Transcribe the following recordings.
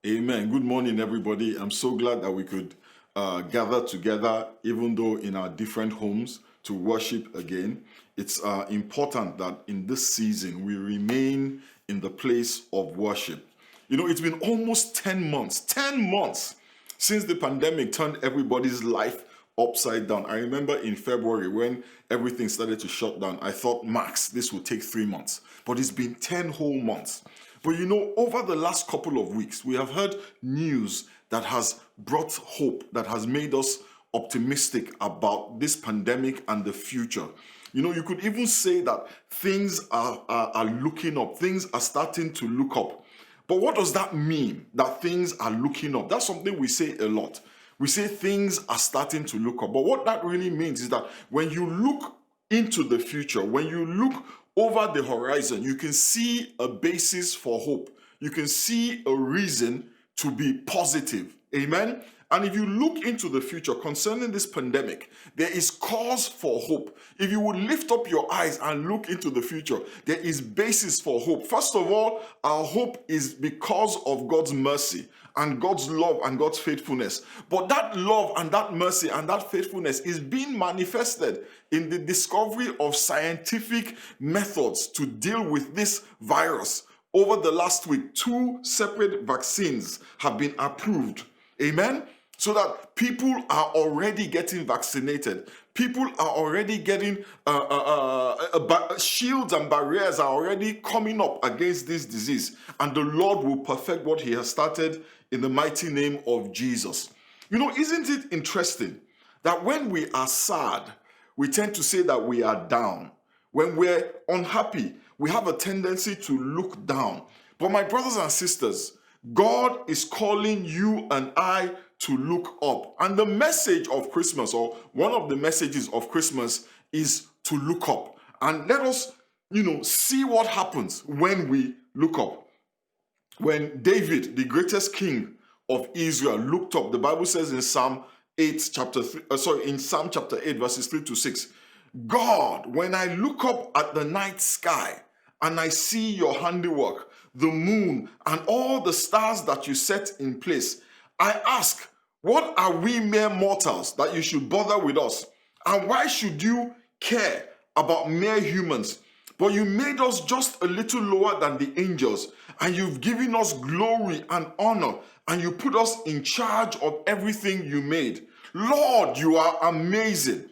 Amen. Good morning, everybody. I'm so glad that we could gather together, even though in our different homes, to worship again. It's important that in this season we remain in the place of worship. You know, it's been almost 10 months since the pandemic turned everybody's life upside down. I remember in February when everything started to shut down, I thought, max, this will take 3 months. But it's been 10 whole months. But you know, over the last couple of weeks, we have heard news that has brought hope, that has made us optimistic about this pandemic and the future. You know, you could even say that things are looking up, things are starting to look up. But what does that mean, that things are looking up? That's something we say a lot. We say things are starting to look up. But what that really means is that when you look into the future, when you look over the horizon, you can see a basis for hope. You can see a reason to be positive. Amen. And if you look into the future concerning this pandemic, there is cause for hope. If you would lift up your eyes and look into the future, there is basis for hope. First of all, our hope is because of God's mercy and God's love and God's faithfulness. But that love and that mercy and that faithfulness is being manifested in the discovery of scientific methods to deal with this virus. Over the last week, 2 separate vaccines have been approved. Amen? So that people are already getting vaccinated. People are already getting shields and barriers are already coming up against this disease. And the Lord will perfect what he has started in the mighty name of Jesus. You know, isn't it interesting that when we are sad, we tend to say that we are down. When we're unhappy, we have a tendency to look down. But my brothers and sisters, God is calling you and I to look up. And the message of Christmas, or one of the messages of Christmas, is to look up. And let us, see what happens when we look up. When David, the greatest king of Israel, looked up, the Bible says in Psalm chapter 8, verses 3 to 6, God, when I look up at the night sky and I see your handiwork, the moon and all the stars that you set in place, I ask, what are we mere mortals that you should bother with us? And why should you care about mere humans? But you made us just a little lower than the angels, and you've given us glory and honor, and you put us in charge of everything you made. Lord, you are amazing.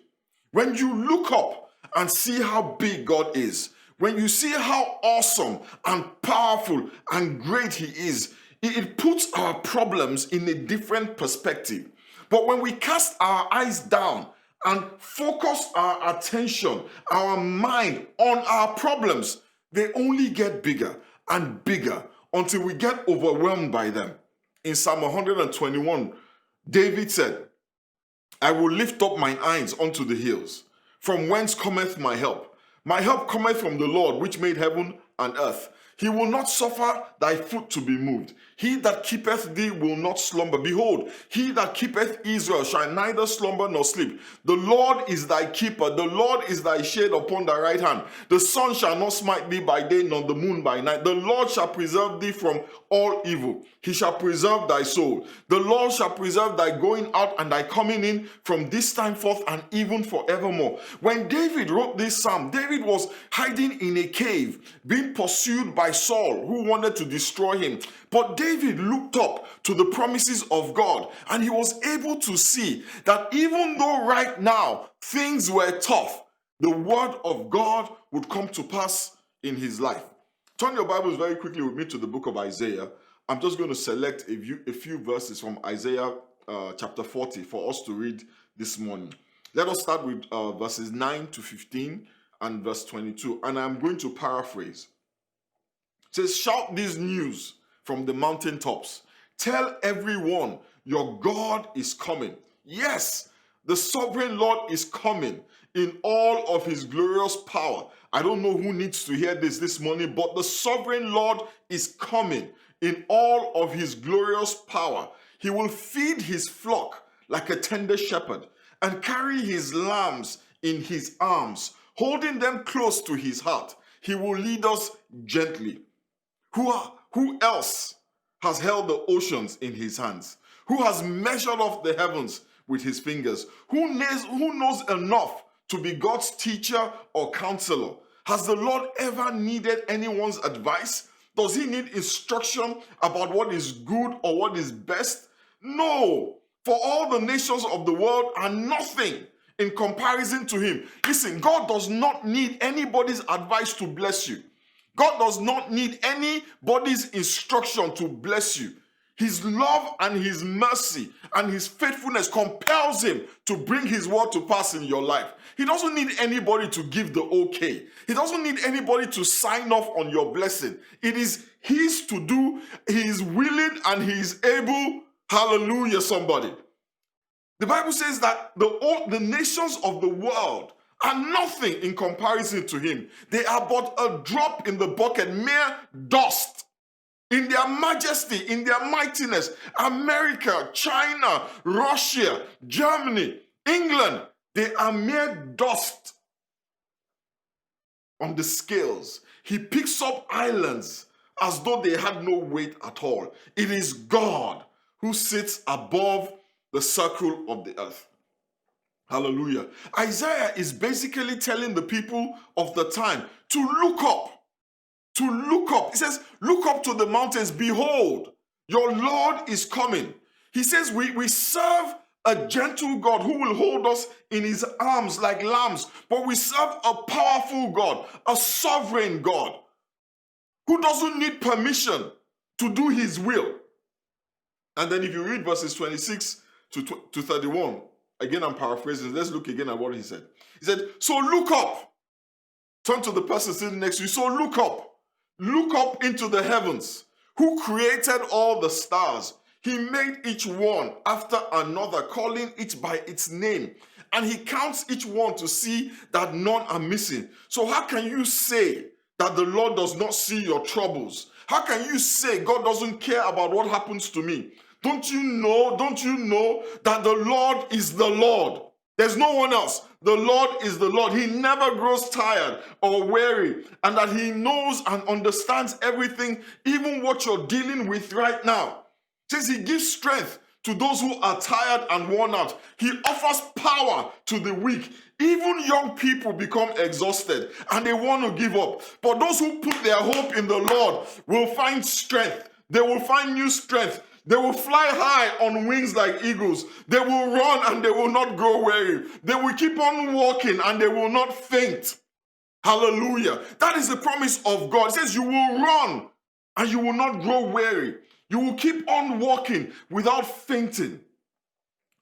When you look up and see how big God is, when you see how awesome and powerful and great he is, it puts our problems in a different perspective. But when we cast our eyes down and focus our attention, our mind on our problems, they only get bigger and bigger until we get overwhelmed by them. In Psalm 121, David said, I will lift up mine eyes unto the hills, from whence cometh my help. My help cometh from the Lord, which made heaven and earth. He will not suffer thy foot to be moved. He that keepeth thee will not slumber. Behold, he that keepeth Israel shall neither slumber nor sleep. The Lord is thy keeper. The Lord is thy shade upon thy right hand. The sun shall not smite thee by day, nor the moon by night. The Lord shall preserve thee from all evil. He shall preserve thy soul. The Lord shall preserve thy going out and thy coming in from this time forth and even forevermore. When David wrote this psalm, David was hiding in a cave, being pursued by Saul, who wanted to destroy him. But David looked up to the promises of God, and he was able to see that even though right now things were tough, the word of God would come to pass in his life. Turn your Bibles very quickly with me to the book of Isaiah. I'm just going to select a few verses from Isaiah chapter 40 for us to read this morning. Let us start with verses 9 to 15 and verse 22, and I'm going to paraphrase. It says, shout this news from the mountaintops. Tell everyone your God is coming. Yes, the sovereign Lord is coming in all of his glorious power. I don't know who needs to hear this morning, but the sovereign Lord is coming in all of his glorious power. He will feed his flock like a tender shepherd and carry his lambs in his arms, holding them close to his heart. He will lead us gently. Who else has held the oceans in his hands? Who has measured off the heavens with his fingers? Who knows enough to be God's teacher or counselor? Has the Lord ever needed anyone's advice? Does he need instruction about what is good or what is best? No. For all the nations of the world are nothing in comparison to him. Listen, God does not need anybody's advice to bless you. God does not need anybody's instruction to bless you. His love and his mercy and his faithfulness compels him to bring his word to pass in your life. He doesn't need anybody to give the okay. He doesn't need anybody to sign off on your blessing. It is his to do. He is willing and he is able. Hallelujah, somebody. The Bible says that the nations of the world are nothing in comparison to him. They are but a drop in the bucket, mere dust. In their majesty, in their mightiness, America, China, Russia, Germany, England, they are mere dust on the scales. He picks up islands as though they had no weight at all. It is God who sits above the circle of the earth. Hallelujah. Isaiah is basically telling the people of the time to look up. To look up. He says, look up to the mountains. Behold, your Lord is coming. He says, we serve a gentle God who will hold us in his arms like lambs. But we serve a powerful God, a sovereign God, who doesn't need permission to do his will. And then if you read verses 26 to 31, again I'm paraphrasing. Let's look again at what he said. He said, so look up. Turn to the person sitting next to you. So look up. Look up into the heavens. Who created all the stars? He made each one after another, calling each by its name. And he counts each one to see that none are missing. So how can you say that the Lord does not see your troubles? How can you say God doesn't care about what happens to me? Don't you know that the Lord is the Lord? There's no one else. The Lord is the Lord. He never grows tired or weary, and that he knows and understands everything, even what you're dealing with right now. Says he gives strength to those who are tired and worn out. He offers power to the weak. Even young people become exhausted and they want to give up. But those who put their hope in the Lord will find strength. They will find new strength. They will fly high on wings like eagles. They will run and they will not grow weary. They will keep on walking and they will not faint. Hallelujah. That is the promise of God. It says you will run and you will not grow weary. You will keep on walking without fainting.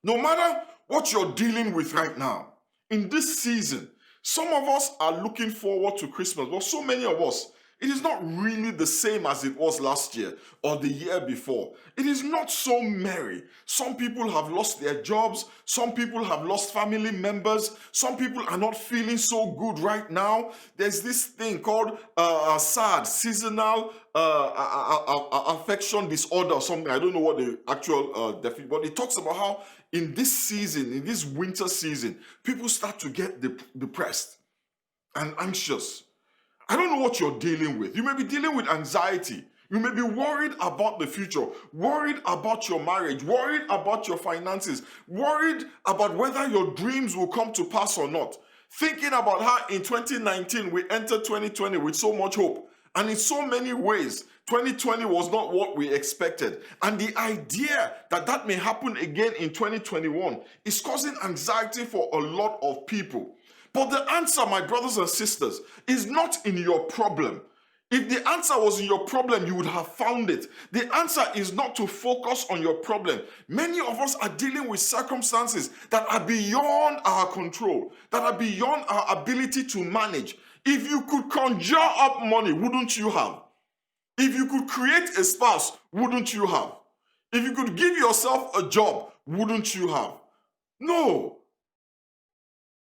No matter what you're dealing with right now, in this season, some of us are looking forward to Christmas, but so many of us, it is not really the same as it was last year or the year before. It is not so merry. Some people have lost their jobs. Some people have lost family members. Some people are not feeling so good right now. There's this thing called SAD, seasonal affection disorder or something. I don't know what the actual definition, but it talks about how in this season, in this winter season, people start to get depressed and anxious. I don't know what you're dealing with. You may be dealing with anxiety. You may be worried about the future, worried about your marriage, worried about your finances, worried about whether your dreams will come to pass or not. Thinking about how in 2019 we entered 2020 with so much hope. And in so many ways, 2020 was not what we expected. And the idea that that may happen again in 2021 is causing anxiety for a lot of people. But the answer, my brothers and sisters, is not in your problem. If the answer was in your problem, you would have found it. The answer is not to focus on your problem. Many of us are dealing with circumstances that are beyond our control, that are beyond our ability to manage. If you could conjure up money, wouldn't you have? If you could create a spouse, wouldn't you have? If you could give yourself a job, wouldn't you have? No.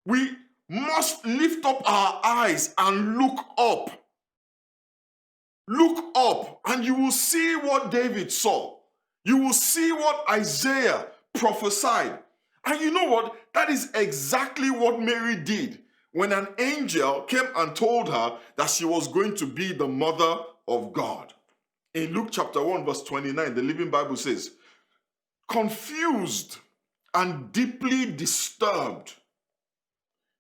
We must lift up our eyes and look up. Look up and you will see what David saw. You will see what Isaiah prophesied. And you know what? That is exactly what Mary did when an angel came and told her that she was going to be the mother of God. In Luke chapter 1, verse 29, the Living Bible says, confused and deeply disturbed,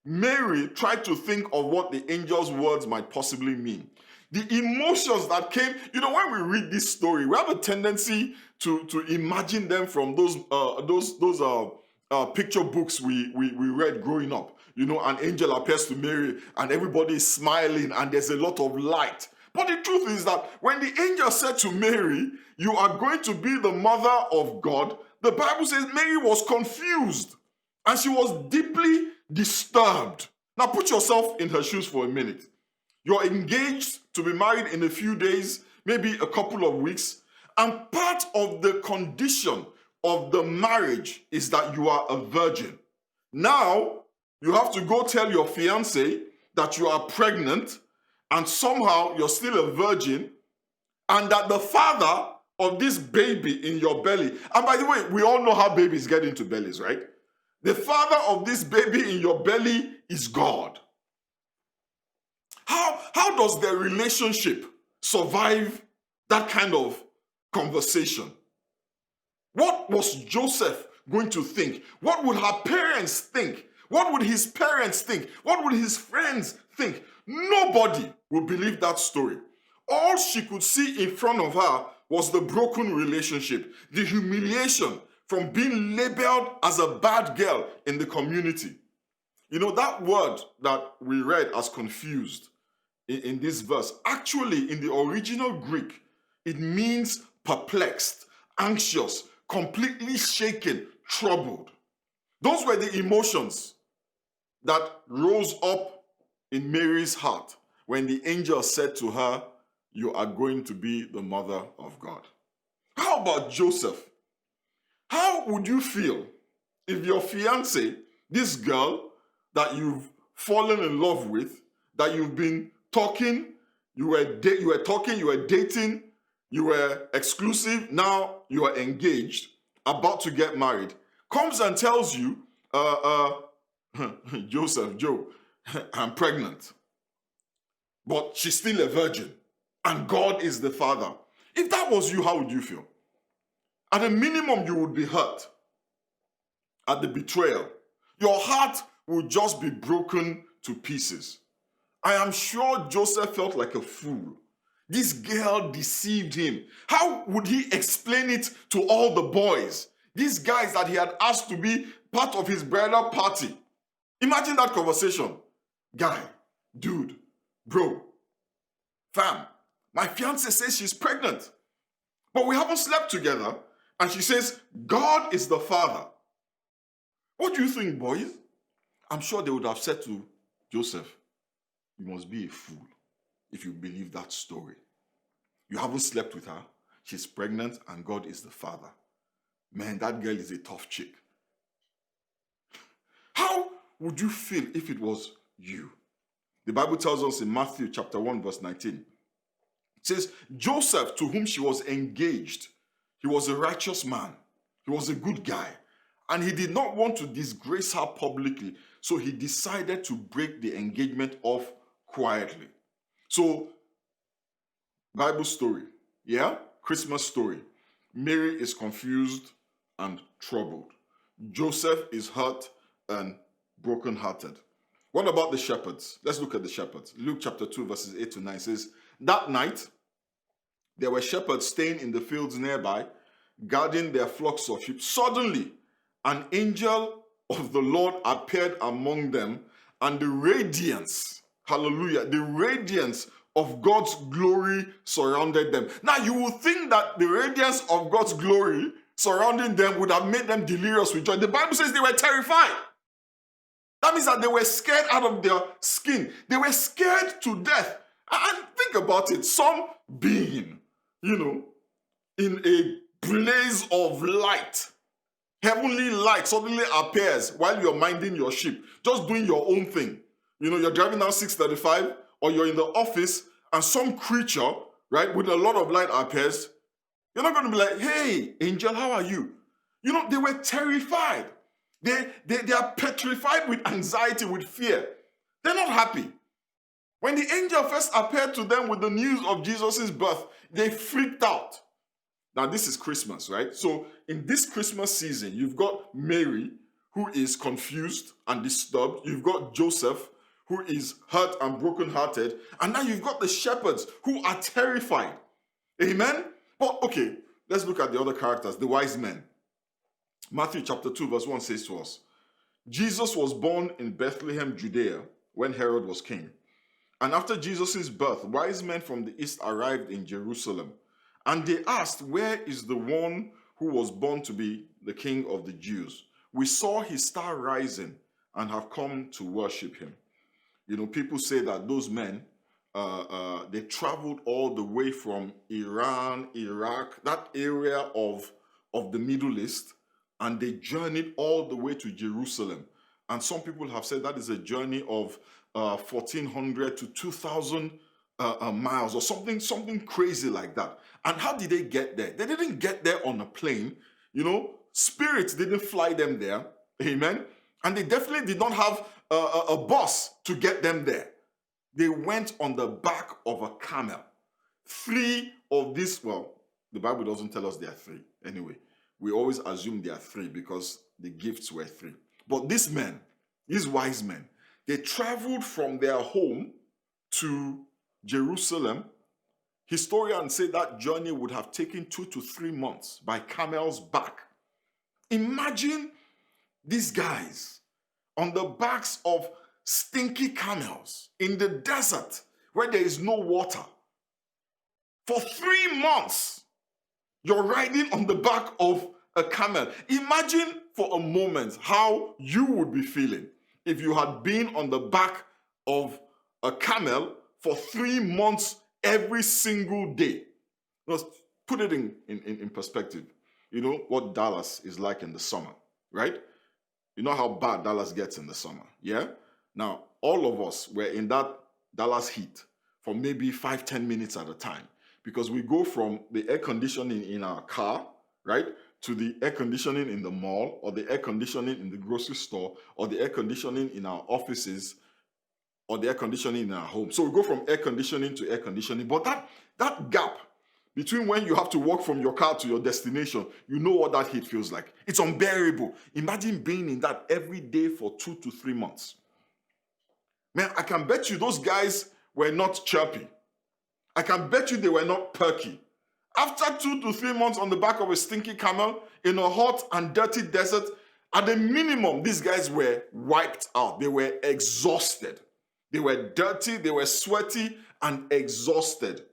Mary tried to think of what the angel's words might possibly mean. The emotions that came, when we read this story, we have a tendency to imagine them from those picture books we read growing up. An angel appears to Mary and everybody is smiling and there's a lot of light. But the truth is that when the angel said to Mary, you are going to be the mother of God, the Bible says Mary was confused and she was deeply disturbed. Now put yourself in her shoes for a minute. You're engaged to be married in a few days, maybe a couple of weeks, and part of the condition of the marriage is that you are a virgin. Now, you have to go tell your fiancé that you are pregnant and somehow you're still a virgin, and that the father of this baby in your belly, and by the way, we all know how babies get into bellies, right? The father of this baby in your belly is God. How does their relationship survive that kind of conversation? What was Joseph going to think? What would her parents think? What would his parents think? What would his friends think? Nobody will believe that story. All she could see in front of her was the broken relationship, the humiliation from being labeled as a bad girl in the community. That word that we read as confused in this verse, actually in the original Greek, it means perplexed, anxious, completely shaken, troubled. Those were the emotions that rose up in Mary's heart when the angel said to her, you are going to be the mother of God. How about Joseph? How would you feel if your fiancé, this girl that you've fallen in love with, that you've been talking, you were dating, you were exclusive, now you are engaged, about to get married, comes and tells you, Joseph, Joe, I'm pregnant. But she's still a virgin, and God is the father. If that was you, how would you feel? At a minimum, you would be hurt at the betrayal. Your heart would just be broken to pieces. I am sure Joseph felt like a fool. This girl deceived him. How would he explain it to all the boys? These guys that he had asked to be part of his bridal party. Imagine that conversation. Guy, dude, bro, fam, my fiancée says she's pregnant, but we haven't slept together, and she says God is the father. What do you think, boys? I'm sure they would have said to Joseph, you must be a fool if you believe that story. You haven't slept with her, she's pregnant, and God is the father. Man, that girl is a tough chick. How would you feel if it was you? The Bible tells us in Matthew chapter 1, verse 19. It says, Joseph, to whom she was engaged, he was a righteous man. He was a good guy. And he did not want to disgrace her publicly. So he decided to break the engagement off quietly. So, Bible story, yeah? Christmas story. Mary is confused and troubled. Joseph is hurt and brokenhearted. What about the shepherds? Let's look at the shepherds. Luke chapter 2, verses 8 to 9 says, that night, there were shepherds staying in the fields nearby, guarding their flocks of sheep. Suddenly, an angel of the Lord appeared among them, and the radiance, hallelujah, the radiance of God's glory surrounded them. Now, you would think that the radiance of God's glory surrounding them would have made them delirious with joy. The Bible says they were terrified. That means that they were scared out of their skin. They were scared to death. And think about it. Some being, in a blaze of light, heavenly light suddenly appears while you're minding your sheep, just doing your own thing. You're driving down 635 or you're in the office and some creature, right, with a lot of light appears. You're not going to be like, hey, angel, how are you? They were terrified. They are petrified with anxiety, with fear. They're not happy. When the angel first appeared to them with the news of Jesus' birth, they freaked out. Now, this is Christmas, right? So, in this Christmas season, you've got Mary, who is confused and disturbed. You've got Joseph, who is hurt and brokenhearted. And now you've got the shepherds, who are terrified. Amen? But, okay, let's look at the other characters, the wise men. Matthew chapter 2, verse 1 says to us, Jesus was born in Bethlehem, Judea, when Herod was king. And after Jesus' birth, wise men from the east arrived in Jerusalem. And they asked, where is the one who was born to be the king of the Jews? We saw his star rising and have come to worship him. You know, people say that those men, they traveled all the way from Iran, Iraq, that area of the Middle East, and they journeyed all the way to Jerusalem. And some people have said that is a journey of 1,400 to 2,000 miles or something crazy like that. And how did they get there? They didn't get there on a plane. You know, spirits didn't fly them there. Amen. And they definitely did not have a bus to get them there. They went on the back of a camel. 3 of these, well, the Bible doesn't tell us there are 3. Anyway, we always assume there are 3 because the gifts were 3. But these men, these wise men, they traveled from their home to Jerusalem. Historians say that journey would have taken 2 to 3 months by camel's back. Imagine these guys on the backs of stinky camels in the desert where there is no water. For 3 months, you're riding on the back of a camel. Imagine for a moment how you would be feeling if you had been on the back of a camel for 3 months every single day. Let's put it in perspective. You know what Dallas is like in the summer, right? You know how bad Dallas gets in the summer, yeah? Now, all of us were in that Dallas heat for maybe 5-10 minutes at a time because we go from the air conditioning in our car, right, to the air conditioning in the mall or the air conditioning in the grocery store or the air conditioning in our offices or the air conditioning in our home. So we go from air conditioning to air conditioning. But that gap between when you have to walk from your car to your destination, you know what that heat feels like. It's unbearable. Imagine being in that every day for 2 to 3 months. Man, I can bet you those guys were not chirpy. I can bet you they were not perky. After 2 to 3 months on the back of a stinky camel in a hot and dirty desert, at the minimum, these guys were wiped out. They were exhausted. They were dirty, they were sweaty and exhausted.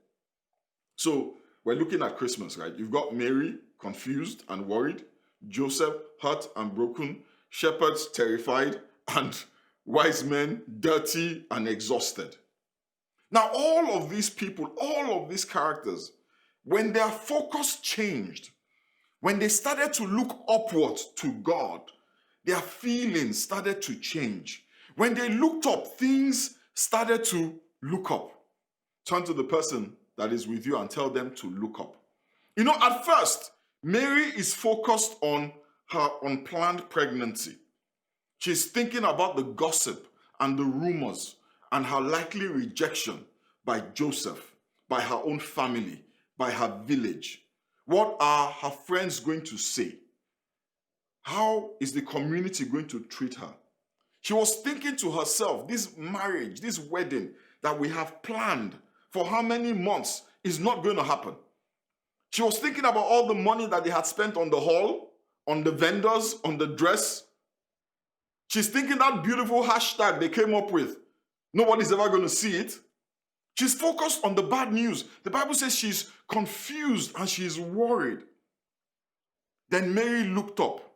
So we're looking at Christmas, right? You've got Mary, confused and worried, Joseph, hurt and broken, shepherds, terrified, and wise men, dirty and exhausted. Now, all of these people, all of these characters, when their focus changed, when they started to look upward to God, their feelings started to change. When they looked up, things started to look up. Turn to the person that is with you and tell them to look up. You know, at first, Mary is focused on her unplanned pregnancy. She's thinking about the gossip and the rumors and her likely rejection by Joseph, by her own family, by her village. What are her friends going to say? How is the community going to treat her? She was thinking to herself, this marriage, this wedding that we have planned for how many months is not going to happen. She was thinking about all the money that they had spent on the hall, on the vendors, on the dress. She's thinking that beautiful hashtag they came up with. Nobody's ever going to see it. She's focused on the bad news. The Bible says she's confused and she's worried. Then Mary looked up.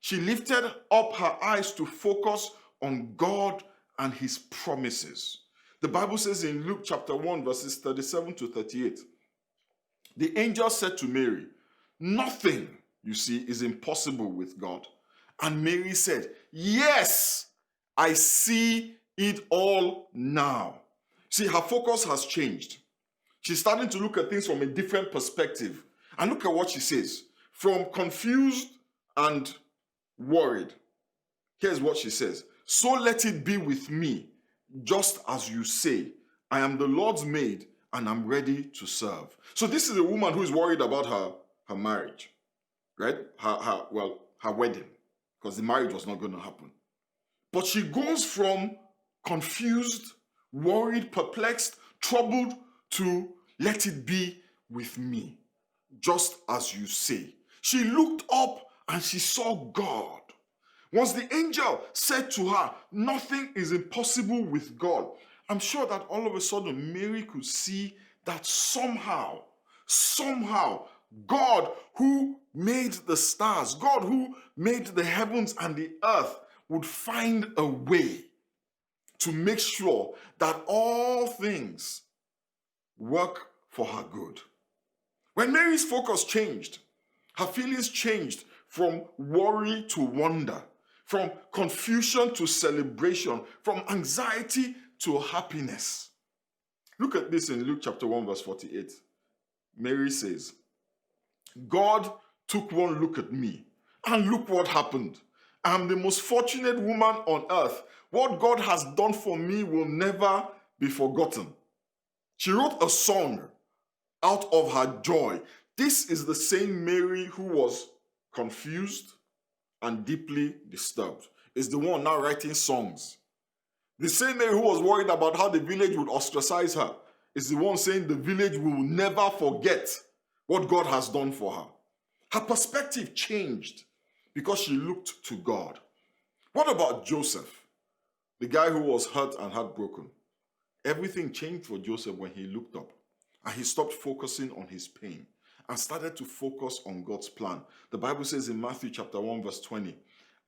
She lifted up her eyes to focus on God and his promises. The Bible says in Luke chapter 1, verses 37 to 38, the angel said to Mary, nothing, you see, is impossible with God. And Mary said, yes, I see it all now. See, her focus has changed. She's starting to look at things from a different perspective. And look at what she says. From confused and worried. Here's what she says. So let it be with me just as you say. I am the Lord's maid, and I'm ready to serve. So this is a woman who is worried about her marriage, right? Her wedding, because the marriage was not going to happen. But she goes from confused, worried, perplexed, troubled to let it be with me, just as you say. She looked up and she saw God. Once the angel said to her, nothing is impossible with God, I'm sure that all of a sudden Mary could see that somehow, God who made the stars, God who made the heavens and the earth would find a way to make sure that all things work for her good. When Mary's focus changed, her feelings changed from worry to wonder, from confusion to celebration, from anxiety to happiness. Look at this in Luke chapter 1 verse 48. Mary says, God took one look at me, and look what happened. I'm the most fortunate woman on earth. What God has done for me will never be forgotten. She wrote a song out of her joy. This is the same Mary who was confused and deeply disturbed. Is the one now writing songs. The same Mary who was worried about how the village would ostracize her is the one saying the village will never forget what God has done for her. Her perspective changed because she looked to God. What about Joseph, the guy who was hurt and heartbroken? Everything changed for Joseph when he looked up and he stopped focusing on his pain and started to focus on God's plan. The Bible says in Matthew chapter 1 verse 20,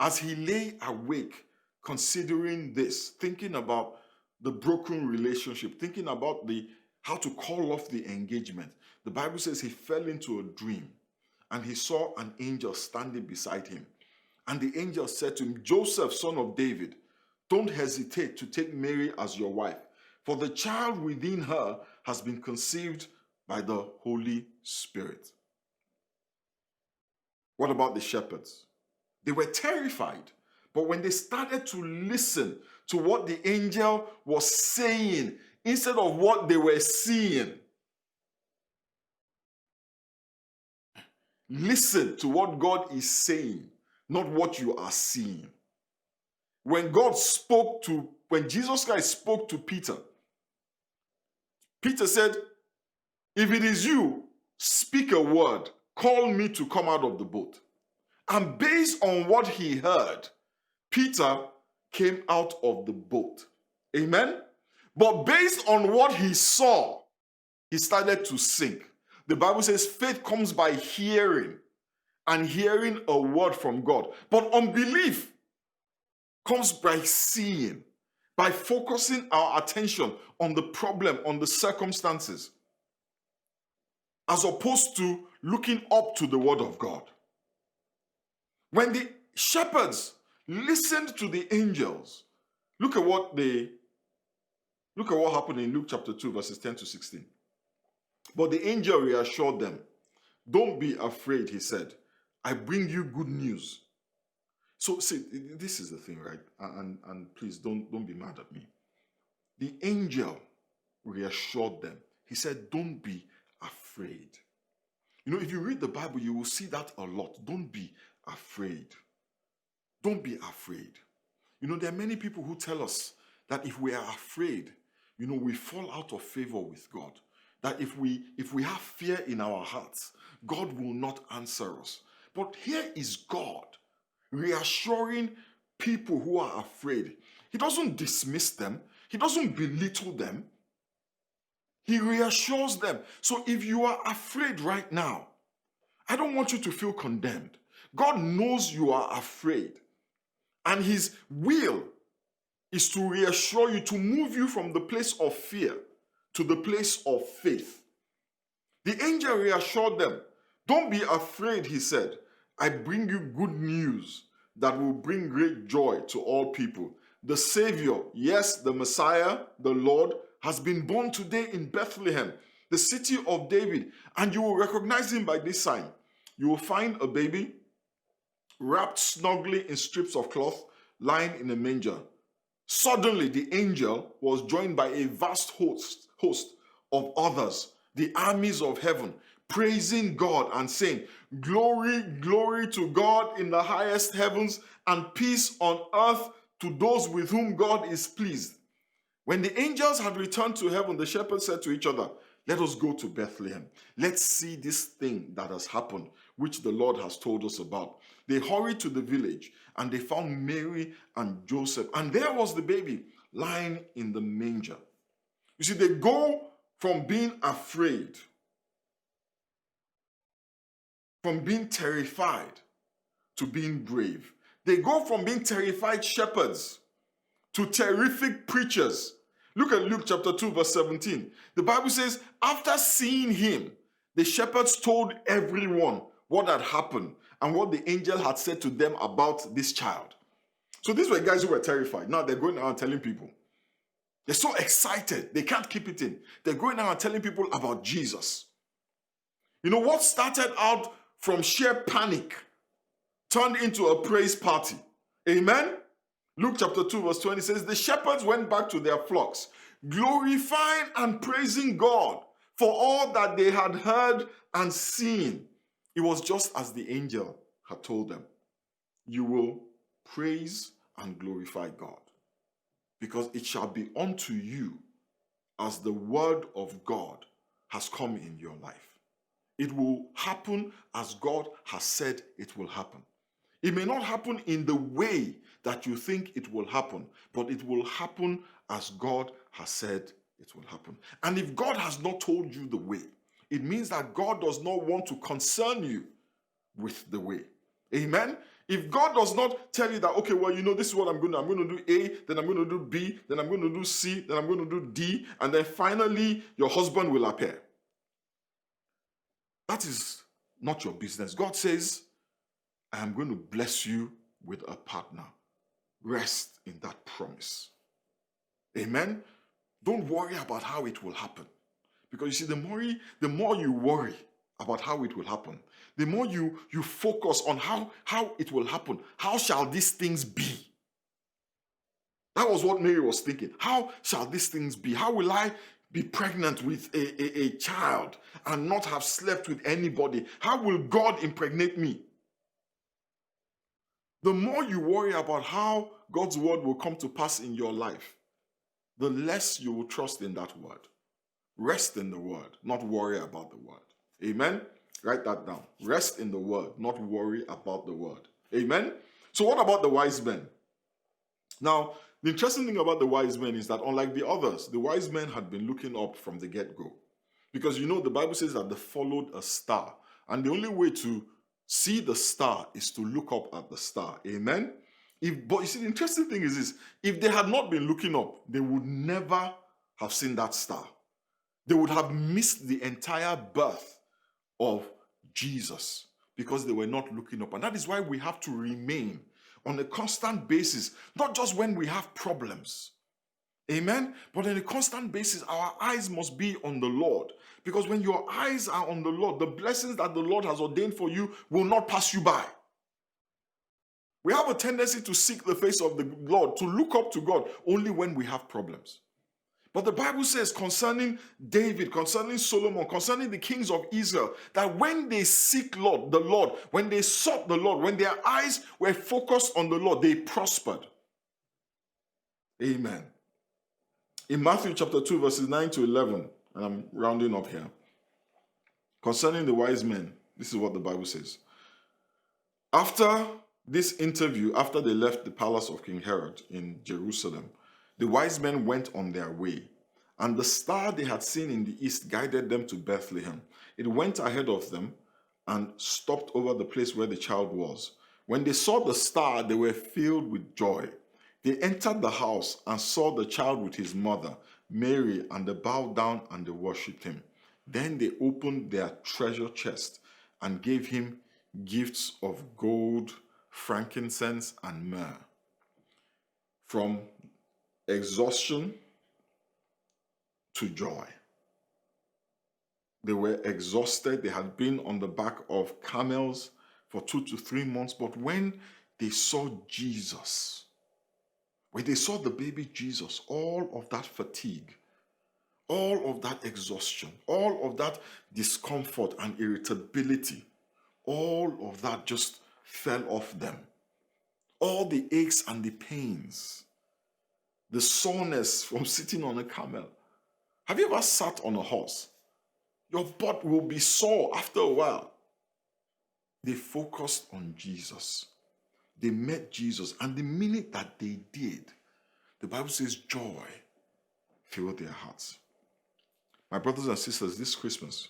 as he lay awake considering this, thinking about the broken relationship, thinking about how to call off the engagement, the Bible says he fell into a dream and he saw an angel standing beside him. And the angel said to him, Joseph, son of David, don't hesitate to take Mary as your wife, for the child within her has been conceived by the Holy Spirit. What about the shepherds? They were terrified, but when they started to listen to what the angel was saying instead of what they were seeing, listen to what God is saying, not what you are seeing. When Jesus Christ spoke to Peter, Peter said, if it is you, speak a word, call me to come out of the boat. And based on what he heard, Peter came out of the boat. Amen? But based on what he saw, he started to sink. The Bible says faith comes by hearing, and hearing a word from God. But unbelief comes by seeing, by focusing our attention on the problem, on the circumstances, as opposed to looking up to the word of God. When the shepherds listened to the angels, look at what happened in Luke chapter 2 verses 10 to 16. But the angel reassured them. Don't be afraid, he said. I bring you good news. So see, this is the thing, right? And please don't be mad at me. The angel reassured them. He said, don't be afraid. You know, if you read the Bible, you will see that a lot. Don't be afraid. Don't be afraid. You know, there are many people who tell us that if we are afraid, you know, we fall out of favor with God. That if we have fear in our hearts, God will not answer us. But here is God reassuring people who are afraid. He doesn't dismiss them. He doesn't belittle them. He reassures them. So if you are afraid right now, I don't want you to feel condemned. God knows you are afraid. And his will is to reassure you, to move you from the place of fear to the place of faith. The angel reassured them. Don't be afraid, he said. I bring you good news that will bring great joy to all people. The Savior, yes, the Messiah, the Lord, has been born today in Bethlehem, the city of David, and you will recognize him by this sign. You will find a baby wrapped snugly in strips of cloth, lying in a manger. Suddenly, the angel was joined by a vast host of others, the armies of heaven, praising God and saying, "Glory, glory to God in the highest heavens, and peace on earth to those with whom God is pleased." When the angels had returned to heaven, the shepherds said to each other, "Let us go to Bethlehem. Let's see this thing that has happened, which the Lord has told us about." They hurried to the village and they found Mary and Joseph, and there was the baby lying in the manger. You see, they go from being afraid, from being terrified, to being brave. They go from being terrified shepherds to terrific preachers. Look at Luke chapter 2, verse 17. The Bible says, after seeing him, the shepherds told everyone what had happened and what the angel had said to them about this child. So these were guys who were terrified. Now they're going around telling people. They're so excited, they can't keep it in. They're going around telling people about Jesus. You know, what started out from sheer panic turned into a praise party. Amen? Luke chapter 2 verse 20 says, the shepherds went back to their flocks, glorifying and praising God for all that they had heard and seen. It was just as the angel had told them. You will praise and glorify God, because it shall be unto you as the word of God has come in your life. It will happen as God has said it will happen. It may not happen in the way that you think it will happen, but it will happen as God has said it will happen. And if God has not told you the way, it means that God does not want to concern you with the way. Amen? If God does not tell you that, okay, well, you know, this is what I'm going to do A, then I'm going to do B, then I'm going to do C, then I'm going to do D, and then finally your husband will appear. That is not your business. God says, I am going to bless you with a partner. Rest in that promise. Amen? Don't worry about how it will happen. Because you see, the more you worry about how it will happen, the more you focus on how it will happen. How shall these things be? That was what Mary was thinking. How shall these things be? How will I be pregnant with a child and not have slept with anybody? How will God impregnate me? The more you worry about how God's word will come to pass in your life, the less you will trust in that word. Rest in the word, not worry about the word. Amen? Write that down. Rest in the word, not worry about the word. Amen? So what about the wise men? Now, the interesting thing about the wise men is that unlike the others, the wise men had been looking up from the get-go. Because you know, the Bible says that they followed a star. And the only way to see the star is to look up at the star. Amen? But you see, the interesting thing is this. If they had not been looking up, they would never have seen that star. They would have missed the entire birth of Jesus because they were not looking up. And that is why we have to remain on a constant basis, not just when we have problems. Amen? But on a constant basis, our eyes must be on the Lord. Because when your eyes are on the Lord, the blessings that the Lord has ordained for you will not pass you by. We have a tendency to seek the face of the Lord, to look up to God only when we have problems. But the Bible says concerning David, concerning Solomon, concerning the kings of Israel, that when they seek the Lord, when they sought the Lord, when their eyes were focused on the Lord, they prospered. Amen. In Matthew chapter 2, verses 9 to 11, and I'm rounding up here, concerning the wise men, this is what the Bible says. After this interview, after they left the palace of King Herod in Jerusalem, the wise men went on their way, and the star they had seen in the east guided them to Bethlehem. It went ahead of them and stopped over the place where the child was. When they saw the star, they were filled with joy. They entered the house and saw the child with his mother, Mary, and they bowed down and they worshipped him. Then they opened their treasure chest and gave him gifts of gold, frankincense, and myrrh. From exhaustion to joy. They were exhausted. They had been on the back of camels for 2 to 3 months. But when they saw Jesus, When they saw the baby Jesus, all of that fatigue, all of that exhaustion, all of that discomfort and irritability, all of that just fell off them. All the aches and the pains, the soreness from sitting on a camel. Have you ever sat on a horse? Your butt will be sore after a while. They focused on Jesus. They met Jesus, and the minute that they did, the Bible says joy filled their hearts. My brothers and sisters, this Christmas,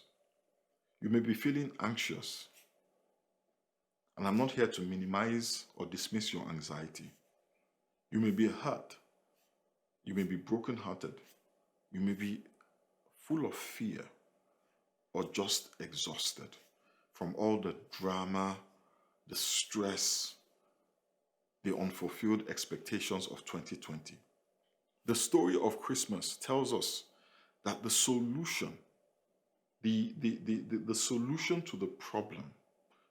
you may be feeling anxious. And I'm not here to minimize or dismiss your anxiety. You may be hurt. You may be brokenhearted. You may be full of fear or just exhausted from all the drama, the stress, the unfulfilled expectations of 2020. The story of Christmas tells us that the solution, the solution to the problem,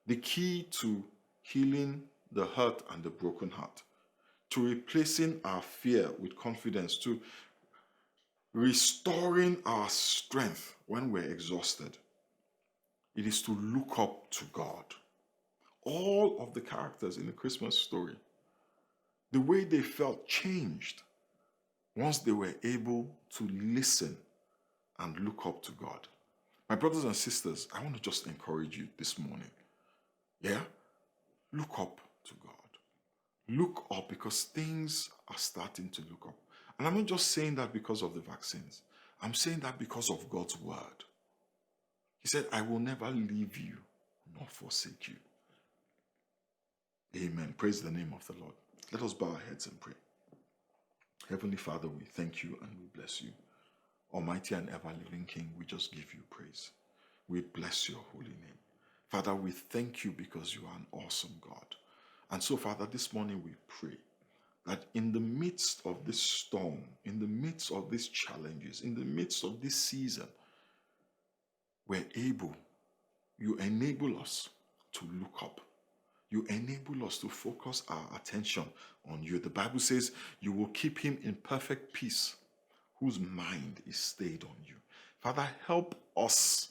the key to healing the hurt and the broken heart, to replacing our fear with confidence, to restoring our strength when we're exhausted, it is to look up to God. All of the characters in the Christmas story, the way they felt changed once they were able to listen and look up to God. My brothers and sisters, I want to just encourage you this morning. Yeah? Look up to God. Look up, because things are starting to look up. And I'm not just saying that because of the vaccines. I'm saying that because of God's word. He said, I will never leave you nor forsake you. Amen. Praise the name of the Lord. Let us bow our heads and pray. Heavenly Father, we thank you and we bless you. Almighty and ever-living King, we just give you praise. We bless your holy name. Father, we thank you because you are an awesome God. And so, Father, this morning we pray that in the midst of this storm, in the midst of these challenges, in the midst of this season, you enable us to look up. You enable us to focus our attention on you. The Bible says you will keep him in perfect peace, whose mind is stayed on you. Father, help us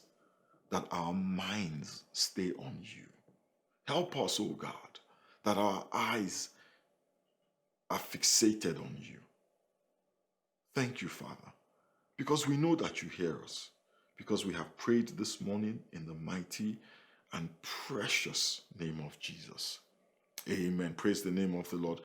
that our minds stay on you. Help us, oh God, that our eyes are fixated on you. Thank you, Father, because we know that you hear us, because we have prayed this morning in the mighty and precious name of Jesus. Amen. Praise the name of the Lord.